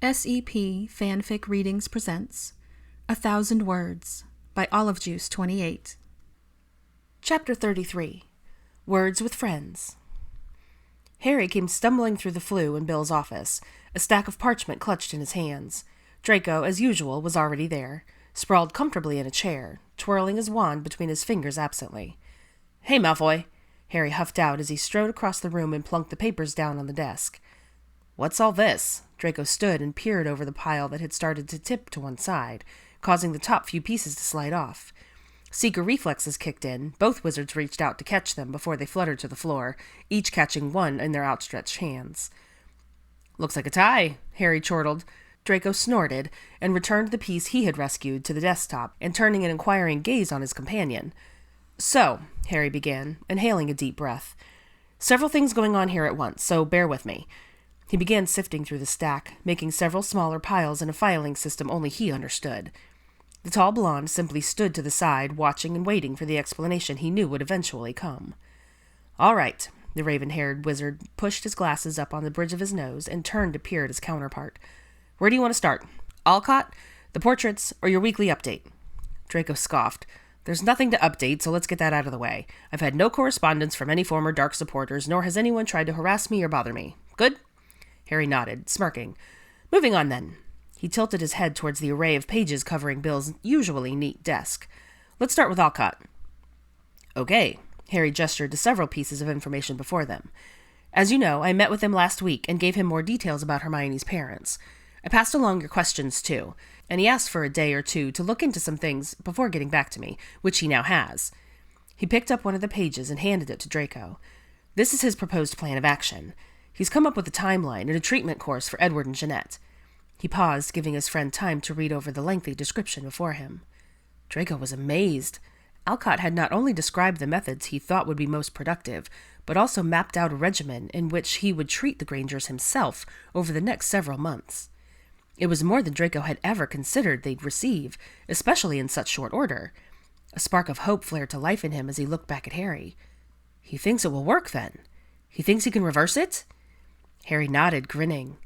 SEP Fanfic Readings presents 1,000 Words by Olive Juice 28. Chapter 33. Words with Friends. Harry came stumbling through the flue in Bill's office, a stack of parchment clutched in his hands. Draco, as usual, was already there, sprawled comfortably in a chair, twirling his wand between his fingers absently. "Hey, Malfoy," Harry huffed out as he strode across the room and plunked the papers down on the desk. "What's all this?" Draco stood and peered over the pile that had started to tip to one side, causing the top few pieces to slide off. Seeker reflexes kicked in. Both wizards reached out to catch them before they fluttered to the floor, each catching one in their outstretched hands. "Looks like a tie," Harry chortled. Draco snorted and returned the piece he had rescued to the desktop, and turning an inquiring gaze on his companion. "So," Harry began, inhaling a deep breath, "several things going on here at once, so bear with me." He began sifting through the stack, making several smaller piles in a filing system only he understood. The tall blonde simply stood to the side, watching and waiting for the explanation he knew would eventually come. "All right," the raven-haired wizard pushed his glasses up on the bridge of his nose and turned to peer at his counterpart. "Where do you want to start? Alcott, the portraits, or your weekly update?" Draco scoffed. "There's nothing to update, so let's get that out of the way. I've had no correspondence from any former Dark supporters, nor has anyone tried to harass me or bother me. Good?" Harry nodded, smirking. "Moving on, then." He tilted his head towards the array of pages covering Bill's usually neat desk. "Let's start with Alcott." "Okay." Harry gestured to several pieces of information before them. "As you know, I met with him last week and gave him more details about Hermione's parents. I passed along your questions, too, and he asked for a day or two to look into some things before getting back to me, which he now has." He picked up one of the pages and handed it to Draco. "This is his proposed plan of action. He's come up with a timeline and a treatment course for Edward and Jeanette." He paused, giving his friend time to read over the lengthy description before him. Draco was amazed. Alcott had not only described the methods he thought would be most productive, but also mapped out a regimen in which he would treat the Grangers himself over the next several months. It was more than Draco had ever considered they'd receive, especially in such short order. A spark of hope flared to life in him as he looked back at Harry. "He thinks it will work, then? He thinks he can reverse it?" Harry nodded, grinning.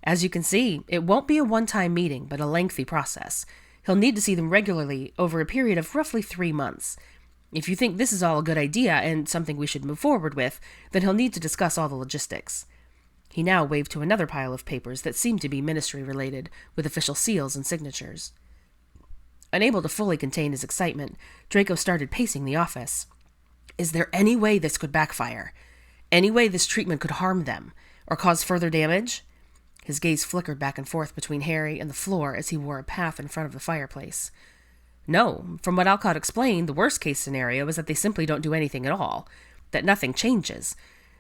"As you can see, it won't be a one-time meeting, but a lengthy process. He'll need to see them regularly over a period of roughly 3 months. If you think this is all a good idea and something we should move forward with, then he'll need to discuss all the logistics." He now waved to another pile of papers that seemed to be ministry-related, with official seals and signatures. Unable to fully contain his excitement, Draco started pacing the office. "Is there any way this could backfire? Any way this treatment could harm them? Or cause further damage?" His gaze flickered back and forth between Harry and the floor as he wore a path in front of the fireplace. "No, from what Alcott explained, the worst-case scenario is that they simply don't do anything at all, that nothing changes.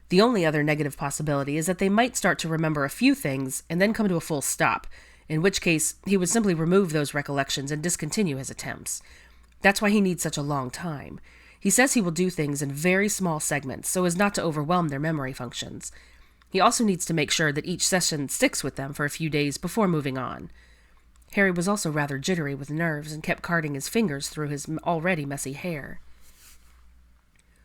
The only other negative possibility is that they might start to remember a few things and then come to a full stop, in which case he would simply remove those recollections and discontinue his attempts. That's why he needs such a long time. He says he will do things in very small segments so as not to overwhelm their memory functions. He also needs to make sure that each session sticks with them for a few days before moving on." Harry was also rather jittery with nerves and kept carting his fingers through his already messy hair.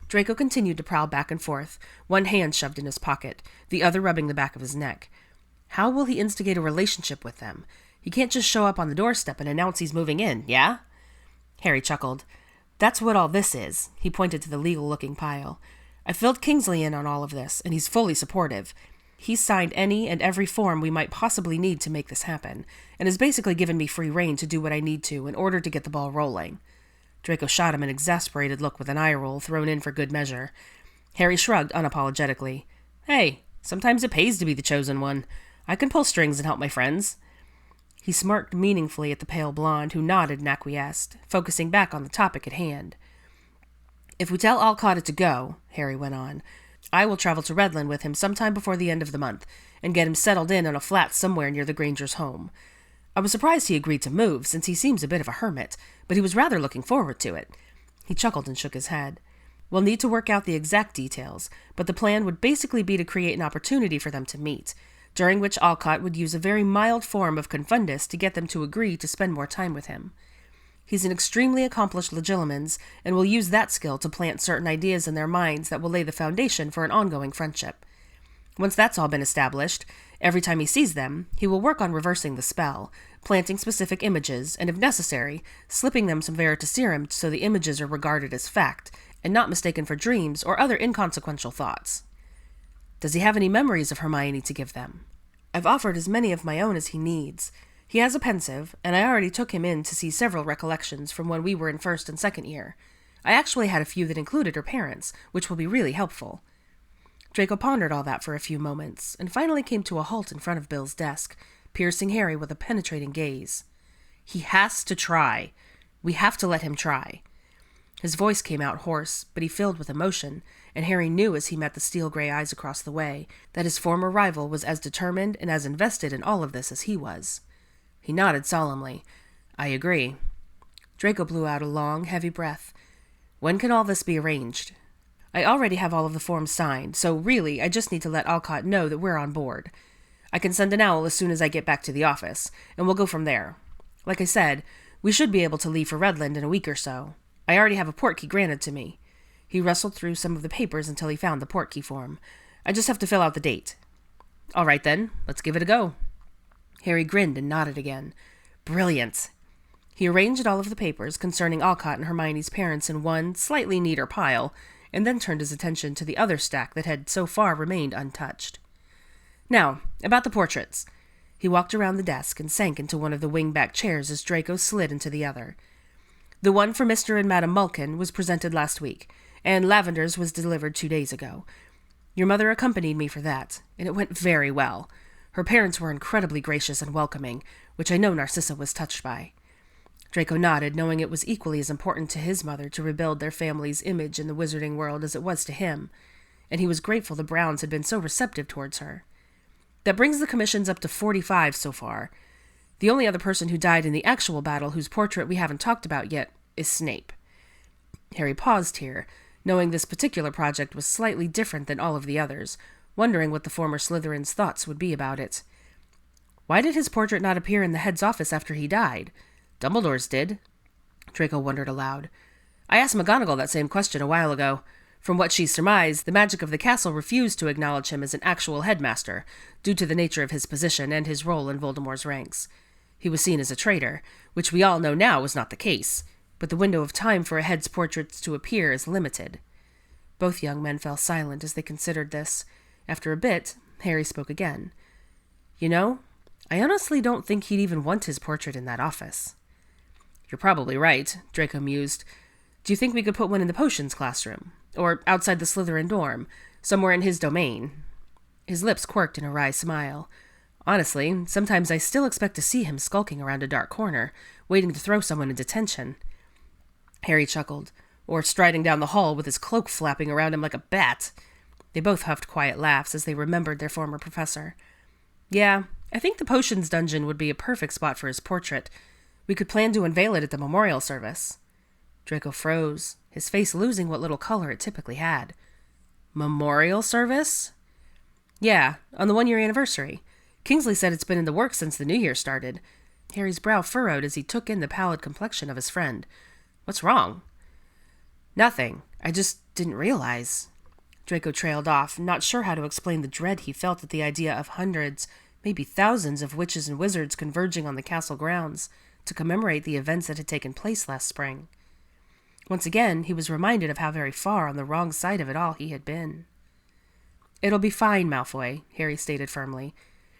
Draco continued to prowl back and forth, one hand shoved in his pocket, the other rubbing the back of his neck. How will he instigate a relationship with them? He can't just show up on the doorstep and announce he's moving in, yeah? Harry chuckled. "That's what all this is." He pointed to the legal-looking pile. "I filled Kingsley in on all of this, and he's fully supportive. He's signed any and every form we might possibly need to make this happen, and has basically given me free rein to do what I need to in order to get the ball rolling." Draco shot him an exasperated look with an eye roll thrown in for good measure. Harry shrugged unapologetically. "Hey, sometimes it pays to be the chosen one. I can pull strings and help my friends." He smirked meaningfully at the pale blonde, who nodded and acquiesced, focusing back on the topic at hand. "If we tell Alcott to go," Harry went on, "I will travel to Redland with him sometime before the end of the month, and get him settled in on a flat somewhere near the Grangers' home. I was surprised he agreed to move, since he seems a bit of a hermit, but he was rather looking forward to it." He chuckled and shook his head. "We'll need to work out the exact details, but the plan would basically be to create an opportunity for them to meet, during which Alcott would use a very mild form of confundus to get them to agree to spend more time with him. He's an extremely accomplished legilimens, and will use that skill to plant certain ideas in their minds that will lay the foundation for an ongoing friendship. Once that's all been established, Every time he sees them, he will work on reversing the spell, planting specific images, and if necessary, slipping them some veritaserum so the images are regarded as fact, and not mistaken for dreams or other inconsequential thoughts. Does he have any memories of Hermione to give them? I've offered as many of my own as he needs. He has a pensive, and I already took him in to see several recollections from when we were in first and second year. I actually had a few that included her parents, which will be really helpful. Draco pondered all that for a few moments, and finally came to a halt in front of Bill's desk, piercing Harry with a penetrating gaze. He has to try. We have to let him try. His voice came out hoarse, but he filled with emotion, and Harry knew as he met the steel-gray eyes across the way that his former rival was as determined and as invested in all of this as he was. He nodded solemnly. I agree. Draco blew out a long, heavy breath. When can all this be arranged? I already have all of the forms signed, so really I just need to let Alcott know that we're on board. I can send an owl as soon as I get back to the office, and we'll go from there. Like I said, we should be able to leave for Redland in a week or so. I already have a portkey granted to me. He rustled through some of the papers until he found the portkey form. I just have to fill out the date. All right then, let's give it a go. Harry grinned and nodded again. Brilliant. He arranged all of the papers concerning Alcott and Hermione's parents in one, slightly neater pile, and then turned his attention to the other stack that had so far remained untouched. Now, about the portraits. He walked around the desk and sank into one of the wing-back chairs as Draco slid into the other. The one for Mr. and Madame Mulkin was presented last week, and Lavender's was delivered 2 days ago. Your mother accompanied me for that, and it went very well. Her parents were incredibly gracious and welcoming, which I know Narcissa was touched by. Draco nodded, knowing it was equally as important to his mother to rebuild their family's image in the wizarding world as it was to him, and he was grateful the Browns had been so receptive towards her. That brings the commissions up to 45 so far. The only other person who died in the actual battle whose portrait we haven't talked about yet is Snape. Harry paused here, knowing this particular project was slightly different than all of the others, wondering what the former Slytherin's thoughts would be about it. Why did his portrait not appear in the head's office after he died? Dumbledore's did. Draco wondered aloud. I asked McGonagall that same question a while ago. From what she surmised, the magic of the castle refused to acknowledge him as an actual headmaster, due to the nature of his position and his role in Voldemort's ranks. He was seen as a traitor, which we all know now was not the case, but the window of time for a head's portrait to appear is limited. Both young men fell silent as they considered this. After a bit, Harry spoke again. You know, I honestly don't think he'd even want his portrait in that office. You're probably right, Draco mused. Do you think we could put one in the potions classroom? Or outside the Slytherin dorm, somewhere in his domain? His lips quirked in a wry smile. Honestly, sometimes I still expect to see him skulking around a dark corner, waiting to throw someone in detention. Harry chuckled, or striding down the hall with his cloak flapping around him like a bat. They both huffed quiet laughs as they remembered their former professor. Yeah, I think the potions dungeon would be a perfect spot for his portrait. We could plan to unveil it at the memorial service. Draco froze, his face losing what little color it typically had. Memorial service? Yeah, on the 1-year anniversary. Kingsley said it's been in the works since the new year started. Harry's brow furrowed as he took in the pallid complexion of his friend. What's wrong? Nothing. I just didn't realize. Draco trailed off, not sure how to explain the dread he felt at the idea of hundreds, maybe thousands of witches and wizards converging on the castle grounds to commemorate the events that had taken place last spring. Once again, he was reminded of how very far on the wrong side of it all he had been. It'll be fine, Malfoy, Harry stated firmly.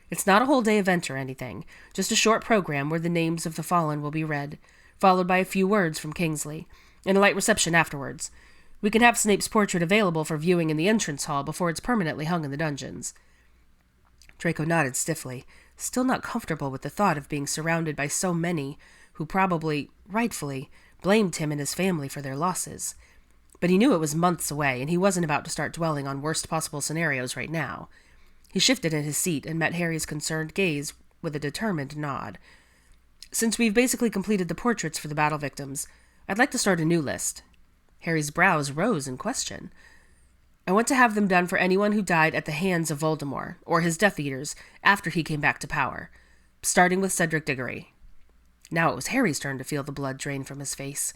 It's not a whole-day event or anything, just a short program where the names of the fallen will be read, followed by a few words from Kingsley, and a light reception afterwards. We can have Snape's portrait available for viewing in the entrance hall before it's permanently hung in the dungeons. Draco nodded stiffly, still not comfortable with the thought of being surrounded by so many who probably, rightfully, blamed him and his family for their losses. But he knew it was months away, and he wasn't about to start dwelling on worst possible scenarios right now. He shifted in his seat and met Harry's concerned gaze with a determined nod. Since we've basically completed the portraits for the battle victims, I'd like to start a new list. Harry's brows rose in question. I want to have them done for anyone who died at the hands of Voldemort, or his Death Eaters, after he came back to power, starting with Cedric Diggory. Now it was Harry's turn to feel the blood drain from his face.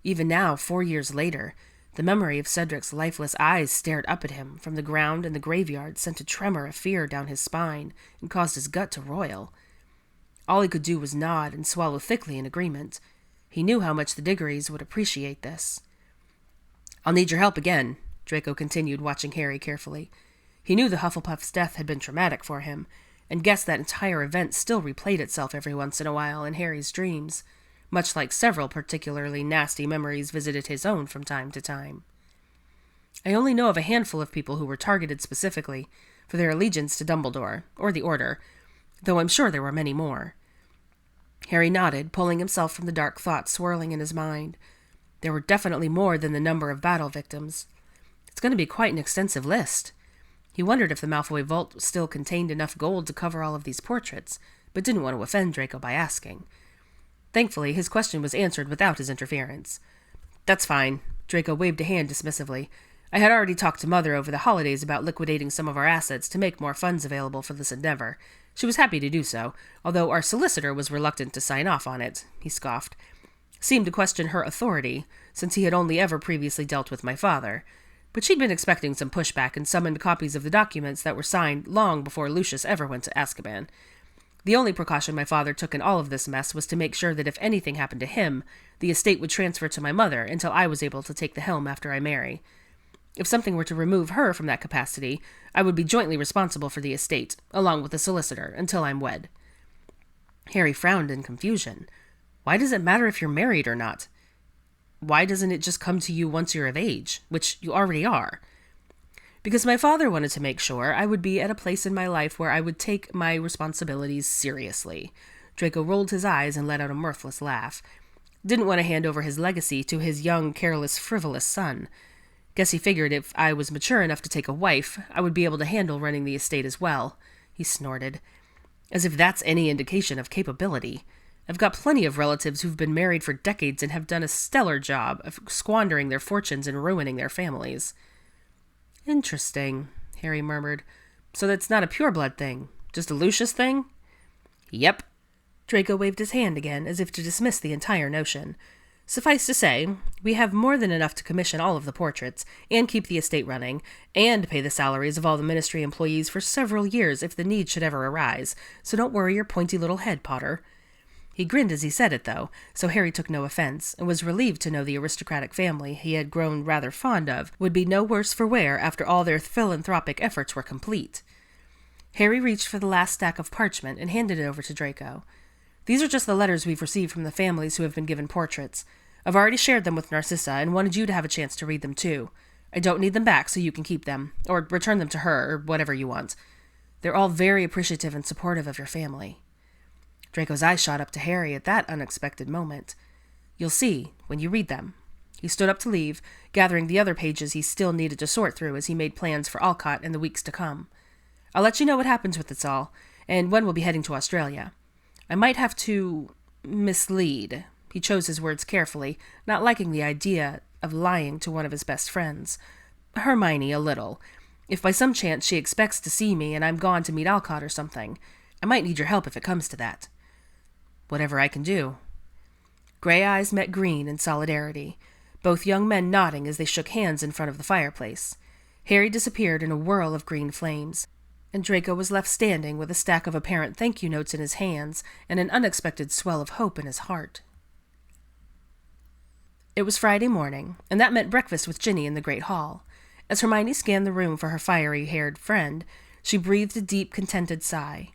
Even now, 4 years later, The memory of Cedric's lifeless eyes stared up at him from the ground in the graveyard sent a tremor of fear down his spine and caused his gut to roil. All he could do was nod and swallow thickly in agreement. He knew how much the Diggories would appreciate this. "I'll need your help again," Draco continued, watching Harry carefully. He knew the Hufflepuff's death had been traumatic for him, and guessed that entire event still replayed itself every once in a while in Harry's dreams, much like several particularly nasty memories visited his own from time to time. "I only know of a handful of people who were targeted specifically for their allegiance to Dumbledore, or the Order, though I'm sure there were many more." Harry nodded, pulling himself from the dark thoughts swirling in his mind. There were definitely more than the number of battle victims. It's going to be quite an extensive list. He wondered if the Malfoy vault still contained enough gold to cover all of these portraits, but didn't want to offend Draco by asking. Thankfully, his question was answered without his interference. "That's fine," Draco waved a hand dismissively. "I had already talked to Mother over the holidays about liquidating some of our assets to make more funds available for this endeavor. She was happy to do so, although our solicitor was reluctant to sign off on it," he scoffed. "Seemed to question her authority, since he had only ever previously dealt with my father. But she'd been expecting some pushback and summoned copies of the documents that were signed long before Lucius ever went to Azkaban. The only precaution my father took in all of this mess was to make sure that if anything happened to him, the estate would transfer to my mother until I was able to take the helm after I marry. If something were to remove her from that capacity, I would be jointly responsible for the estate, along with the solicitor, until I'm wed." Harry frowned in confusion. "Why does it matter if you're married or not? Why doesn't it just come to you once you're of age, which you already are?" "Because my father wanted to make sure I would be at a place in my life where I would take my responsibilities seriously." Draco rolled his eyes and let out a mirthless laugh. "Didn't want to hand over his legacy to his young, careless, frivolous son. Guess he figured if I was mature enough to take a wife, I would be able to handle running the estate as well." He snorted. "As if that's any indication of capability. I've got plenty of relatives who've been married for decades and have done a stellar job of squandering their fortunes and ruining their families." "Interesting," Harry murmured. "So that's not a pureblood thing, just a Lucius thing?" "Yep." Draco waved his hand again, as if to dismiss the entire notion. "Suffice to say, we have more than enough to commission all of the portraits, and keep the estate running, and pay the salaries of all the Ministry employees for several years if the need should ever arise, so don't worry your pointy little head, Potter." He grinned as he said it, though, so Harry took no offense, and was relieved to know the aristocratic family he had grown rather fond of would be no worse for wear after all their philanthropic efforts were complete. Harry reached for the last stack of parchment and handed it over to Draco. "These are just the letters we've received from the families who have been given portraits. I've already shared them with Narcissa and wanted you to have a chance to read them too. I don't need them back, so you can keep them, or return them to her, or whatever you want. They're all very appreciative and supportive of your family." Draco's eyes shot up to Harry at that unexpected moment. "You'll see, when you read them." He stood up to leave, gathering the other pages he still needed to sort through as he made plans for Alcott in the weeks to come. "I'll let you know what happens with this all, and when we'll be heading to Australia. I might have to mislead." He chose his words carefully, not liking the idea of lying to one of his best friends. "Hermione, a little. If by some chance she expects to see me and I'm gone to meet Alcott or something, I might need your help if it comes to that." "Whatever I can do." Gray eyes met green in solidarity, both young men nodding as they shook hands in front of the fireplace. Harry disappeared in a whirl of green flames, and Draco was left standing with a stack of apparent thank-you notes in his hands and an unexpected swell of hope in his heart. It was Friday morning, and that meant breakfast with Ginny in the Great Hall. As Hermione scanned the room for her fiery-haired friend, she breathed a deep, contented sigh.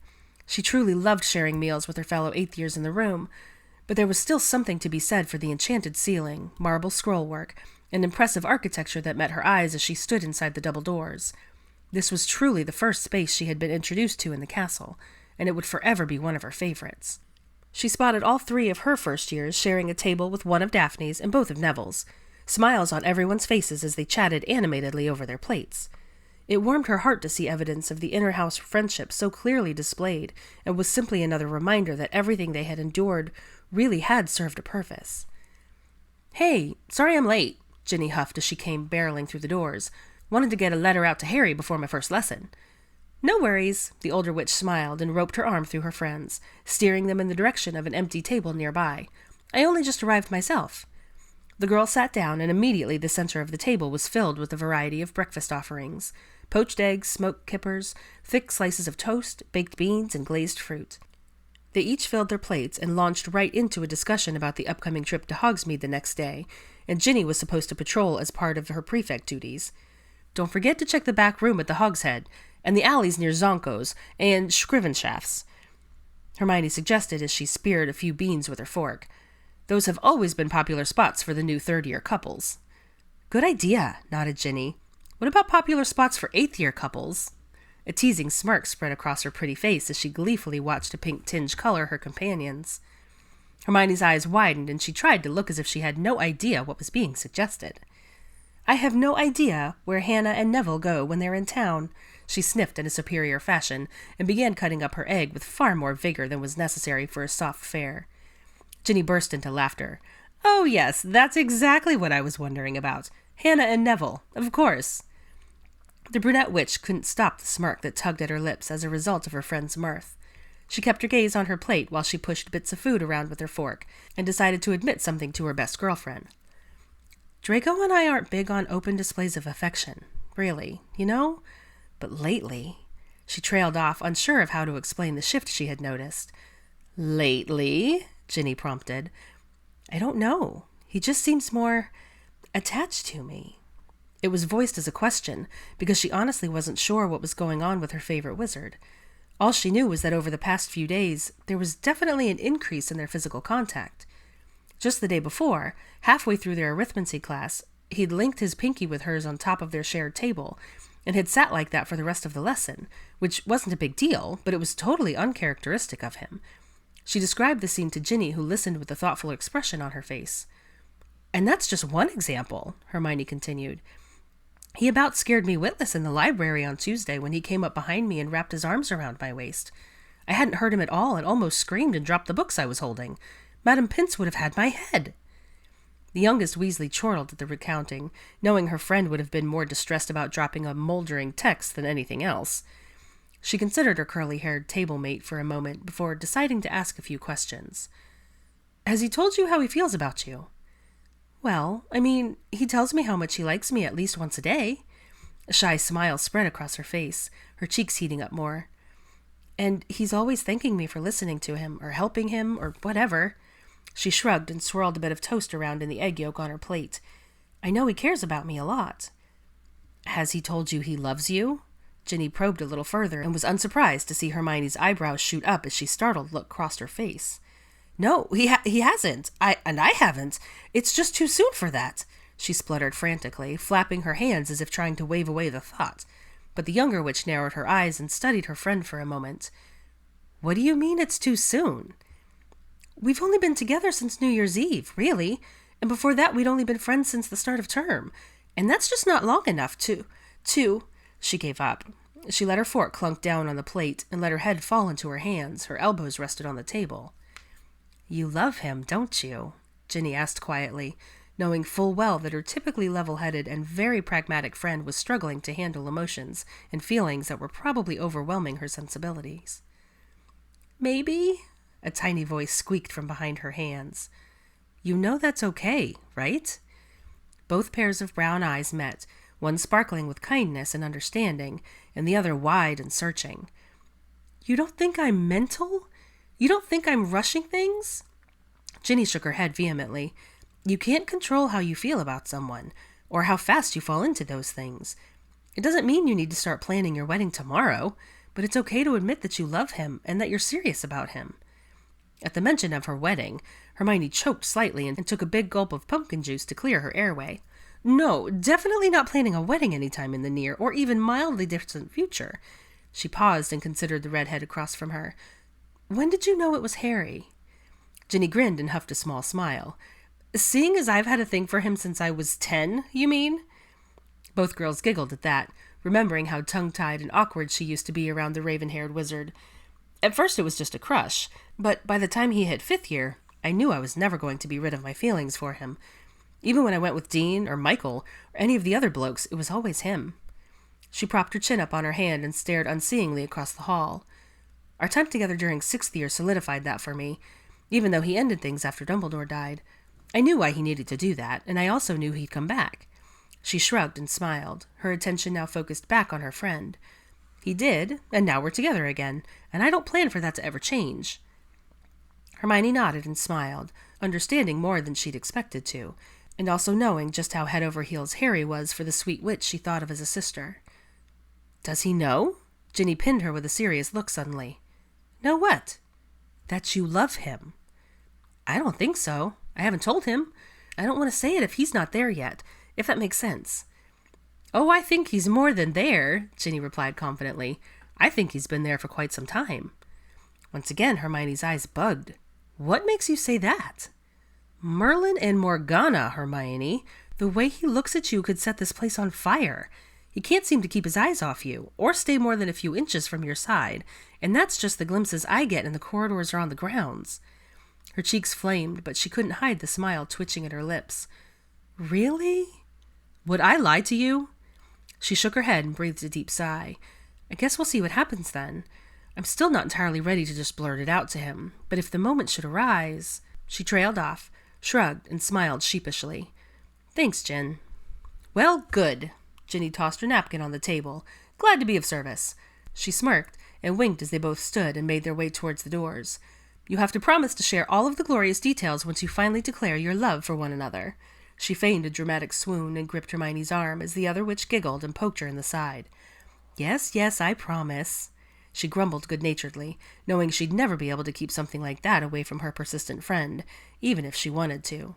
She truly loved sharing meals with her fellow eighth-years in the room, but there was still something to be said for the enchanted ceiling, marble scrollwork, and impressive architecture that met her eyes as she stood inside the double doors. This was truly the first space she had been introduced to in the castle, and it would forever be one of her favorites. She spotted all three of her first years sharing a table with one of Daphne's and both of Neville's, smiles on everyone's faces as they chatted animatedly over their plates. It warmed her heart to see evidence of the inner-house friendship so clearly displayed, and was simply another reminder that everything they had endured really had served a purpose. "Hey, sorry I'm late," Ginny huffed as she came barreling through the doors. "Wanted to get a letter out to Harry before my first lesson." "No worries," the older witch smiled and roped her arm through her friends, steering them in the direction of an empty table nearby. "I only just arrived myself." The girl sat down, and immediately the center of the table was filled with a variety of breakfast offerings: poached eggs, smoked kippers, thick slices of toast, baked beans, and glazed fruit. They each filled their plates and launched right into a discussion about the upcoming trip to Hogsmeade the next day, and Ginny was supposed to patrol as part of her prefect duties. "Don't forget to check the back room at the Hogshead, and the alleys near Zonko's, and Scrivenshafts," Hermione suggested as she speared a few beans with her fork. "Those have always been popular spots for the new third-year couples." "Good idea," nodded Ginny. "What about popular spots for eighth-year couples?" A teasing smirk spread across her pretty face as she gleefully watched a pink tinge color her companions. Hermione's eyes widened, and she tried to look as if she had no idea what was being suggested. "I have no idea where Hannah and Neville go when they're in town," she sniffed in a superior fashion, and began cutting up her egg with far more vigor than was necessary for a soft fare. Ginny burst into laughter. "Oh yes, that's exactly what I was wondering about. Hannah and Neville, of course." The brunette witch couldn't stop the smirk that tugged at her lips as a result of her friend's mirth. She kept her gaze on her plate while she pushed bits of food around with her fork, and decided to admit something to her best girlfriend. "Draco and I aren't big on open displays of affection, really, you know? But lately," she trailed off, unsure of how to explain the shift she had noticed. "Lately?" Ginny prompted. "I don't know. He just seems more attached to me." It was voiced as a question, because she honestly wasn't sure what was going on with her favorite wizard. All she knew was that over the past few days, there was definitely an increase in their physical contact. Just the day before, halfway through their arithmancy class, he'd linked his pinky with hers on top of their shared table, and had sat like that for the rest of the lesson, which wasn't a big deal, but it was totally uncharacteristic of him. She described the scene to Ginny, who listened with a thoughtful expression on her face. "And that's just one example," Hermione continued. "He about scared me witless in the library on Tuesday when he came up behind me and wrapped his arms around my waist. I hadn't heard him at all and almost screamed and dropped the books I was holding. Madam Pince would have had my head." The youngest Weasley chortled at the recounting, knowing her friend would have been more distressed about dropping a mouldering text than anything else. She considered her curly-haired table-mate for a moment before deciding to ask a few questions. "Has he told you how he feels about you?" "Well, I mean, he tells me how much he likes me at least once a day." A shy smile spread across her face, her cheeks heating up more. "And he's always thanking me for listening to him, or helping him, or whatever." She shrugged and swirled a bit of toast around in the egg yolk on her plate. "I know he cares about me a lot." "Has he told you he loves you?" Ginny probed a little further and was unsurprised to see Hermione's eyebrows shoot up as she startled look crossed her face. "No, he hasn't. I haven't. It's just too soon for that," she spluttered frantically, flapping her hands as if trying to wave away the thought. But the younger witch narrowed her eyes and studied her friend for a moment. "What do you mean it's too soon?" "We've only been together since New Year's Eve, really, and before that we'd only been friends since the start of term, and that's just not long enough to... She gave up. She let her fork clunk down on the plate and let her head fall into her hands. Her elbows rested on the table. "You love him, don't you?" Ginny asked quietly, knowing full well that her typically level-headed and very pragmatic friend was struggling to handle emotions and feelings that were probably overwhelming her sensibilities. "Maybe," a tiny voice squeaked from behind her hands. "You know that's okay, right?" Both pairs of brown eyes met, one sparkling with kindness and understanding, and the other wide and searching. "You don't think I'm mental? You don't think I'm rushing things?" Ginny shook her head vehemently. "You can't control how you feel about someone, or how fast you fall into those things. It doesn't mean you need to start planning your wedding tomorrow, but it's okay to admit that you love him and that you're serious about him." At the mention of her wedding, Hermione choked slightly and took a big gulp of pumpkin juice to clear her airway. "No, definitely not planning a wedding anytime in the near or even mildly distant future." She paused and considered the redhead across from her. "When did you know it was Harry?" Ginny grinned and huffed a small smile. "Seeing as I've had a thing for him since I was 10, you mean?" Both girls giggled at that, remembering how tongue-tied and awkward she used to be around the raven-haired wizard. At first it was just a crush, but by the time he hit 5th year, I knew I was never going to be rid of my feelings for him. Even when I went with Dean or Michael or any of the other blokes, it was always him. She propped her chin up on her hand and stared unseeingly across the hall. Our time together during 6th year solidified that for me, even though he ended things after Dumbledore died. I knew why he needed to do that, and I also knew he'd come back. She shrugged and smiled, her attention now focused back on her friend. He did, and now we're together again, and I don't plan for that to ever change. Hermione nodded and smiled, understanding more than she'd expected to, and also knowing just how head over heels Harry was for the sweet witch she thought of as a sister. Does he know? Ginny pinned her with a serious look suddenly. Know what? That you love him. I don't think so. I haven't told him. I don't want to say it if he's not there yet, if that makes sense. Oh, I think he's more than there, Ginny replied confidently. I think he's been there for quite some time. Once again, Hermione's eyes bugged. What makes you say that? Merlin and Morgana, Hermione. The way he looks at you could set this place on fire. He can't seem to keep his eyes off you, or stay more than a few inches from your side, and that's just the glimpses I get in the corridors or on the grounds. Her cheeks flamed, but she couldn't hide the smile twitching at her lips. Really? Would I lie to you? She shook her head and breathed a deep sigh. I guess we'll see what happens then. I'm still not entirely ready to just blurt it out to him, but if the moment should arise... She trailed off, shrugged, and smiled sheepishly. Thanks, Jen. Well, good. Ginny tossed her napkin on the table. Glad to be of service. She smirked and winked as they both stood and made their way towards the doors. You have to promise to share all of the glorious details once you finally declare your love for one another. She feigned a dramatic swoon and gripped Hermione's arm as the other witch giggled and poked her in the side. Yes, I promise. She grumbled good-naturedly, knowing she'd never be able to keep something like that away from her persistent friend, even if she wanted to.